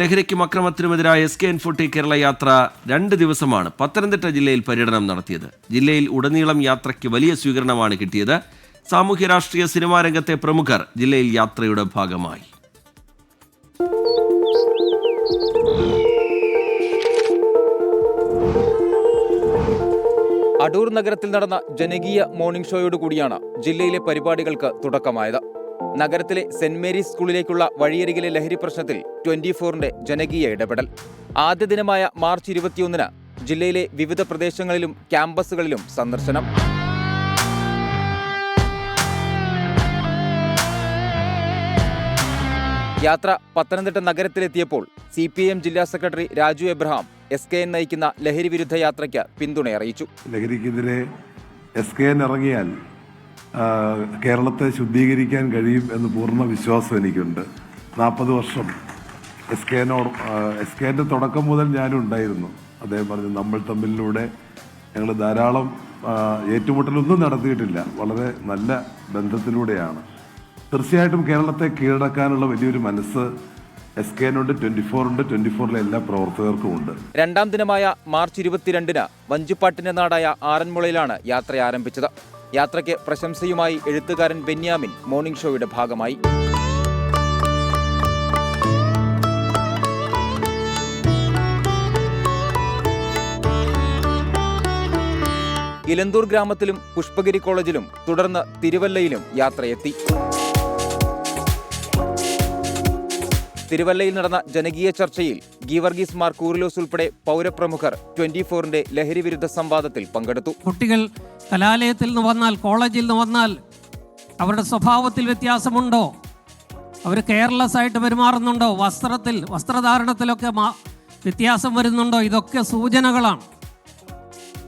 ലഹരിക്കും അക്രമത്തിനുമെതിരായ SKN40 Kerala യാത്ര 2 ദിവസമാണ് പത്തനംതിട്ട ജില്ലയിൽ പര്യടനം നടത്തിയത്. ജില്ലയിൽ ഉടനീളം യാത്രയ്ക്ക് വലിയ സ്വീകരണമാണ് കിട്ടിയത്. സാമൂഹ്യ രാഷ്ട്രീയ സിനിമാ രംഗത്തെ പ്രമുഖർ ജില്ലയിൽ യാത്രയുടെ ഭാഗമായി. അടൂർ നഗരത്തിൽ നടന്ന ജനകീയ മോർണിംഗ് ഷോയോടുകൂടിയാണ് ജില്ലയിലെ പരിപാടികൾക്ക് തുടക്കമായത്. നഗരത്തിലെ സെന്റ് മേരീസ് സ്കൂളിലേക്കുള്ള വഴിയരികിലെ ലഹരി പ്രശ്നത്തിൽ 24ന്റെ ജനകീയ ഇടപെടൽ. ആദ്യ ദിനമായ മാർച്ച് 21-ന് ജില്ലയിലെ വിവിധ പ്രദേശങ്ങളിലും ക്യാമ്പസുകളിലും സന്ദർശനം. യാത്ര പത്തനംതിട്ട നഗരത്തിലെത്തിയപ്പോൾ CPIM ജില്ലാ സെക്രട്ടറി രാജു എബ്രഹാം SKN നയിക്കുന്ന ലഹരി വിരുദ്ധ യാത്രയ്ക്ക് പിന്തുണ അറിയിച്ചു. ലഹരിക്കെതിരെ SKN ഇറങ്ങിയാൽ കേരളത്തെ ശുദ്ധീകരിക്കാൻ കഴിയും എന്ന് പൂർണ്ണ വിശ്വാസം എനിക്കുണ്ട്. 40 വർഷം SKNന്റെ തുടക്കം മുതൽ ഞാനും ഉണ്ടായിരുന്നു. അദ്ദേഹം പറഞ്ഞു, നമ്മൾ തമ്മിലൂടെ ഞങ്ങൾ ധാരാളം ഏറ്റുമുട്ടലൊന്നും നടത്തിയിട്ടില്ല, വളരെ നല്ല ബന്ധത്തിലൂടെയാണ്. തീർച്ചയായിട്ടും കേരളത്തെ കീഴടക്കാനുള്ള വലിയൊരു മനസ്സ് SKNുണ്ട്, 24ഉണ്ട്, 24ലെ എല്ലാ പ്രവർത്തകർക്കും ഉണ്ട്. രണ്ടാം ദിനമായ മാർച്ച് 22-ന് വഞ്ചിപ്പാട്ടിന്റെ നാടായ ആറന്മുളയിലാണ് യാത്ര ആരംഭിച്ചത്. യാത്രയ്ക്ക് പ്രശംസയുമായി എഴുത്തുകാരൻ ബെന്യാമിൻ മോർണിംഗ് ഷോയുടെ ഭാഗമായി. ഇലന്തൂർ ഗ്രാമത്തിലും പുഷ്പഗിരി കോളേജിലും തുടർന്ന് തിരുവല്ലയിലും യാത്രയെത്തി. തിരുവല്ലയിൽ നടന്ന ജനകീയ ചർച്ചയിൽ ഗീവർഗീസ് മാർ കൂറിലോസ് ഉൾപ്പെടെ പൗരപ്രമുഖർ 24ന്റെ ലഹരി വിരുദ്ധ സംവാദത്തിൽ പങ്കെടുത്തു. കുട്ടികൾ കലാലയത്തിൽ നിന്ന് വന്നാൽ, കോളേജിൽ നിന്ന് വന്നാൽ അവരുടെ സ്വഭാവത്തിൽ വ്യത്യാസമുണ്ടോ? അവർ കെയർലെസ് ആയിട്ട് പെരുമാറുന്നുണ്ടോ? വസ്ത്രധാരണത്തിലൊക്കെ വ്യത്യാസം വരുന്നുണ്ടോ? ഇതൊക്കെ സൂചനകളാണ്.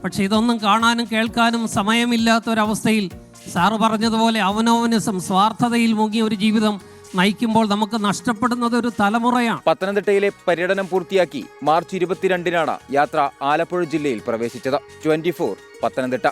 പക്ഷെ ഇതൊന്നും കാണാനും കേൾക്കാനും സമയമില്ലാത്തൊരവസ്ഥയിൽ സാറ് പറഞ്ഞതുപോലെ അവനോവനിസം, സ്വാർത്ഥതയിൽ മുങ്ങിയ ഒരു ജീവിതം നയിക്കുമ്പോൾ നമുക്ക് നഷ്ടപ്പെടുന്നത് ഒരു തലമുറയാണ്. പത്തനംതിട്ടയിലെ പര്യടനം പൂർത്തിയാക്കി മാർച്ച് 22-നാണ് യാത്ര ആലപ്പുഴ ജില്ലയിൽ പ്രവേശിച്ചത്. 24 പത്തനംതിട്ട.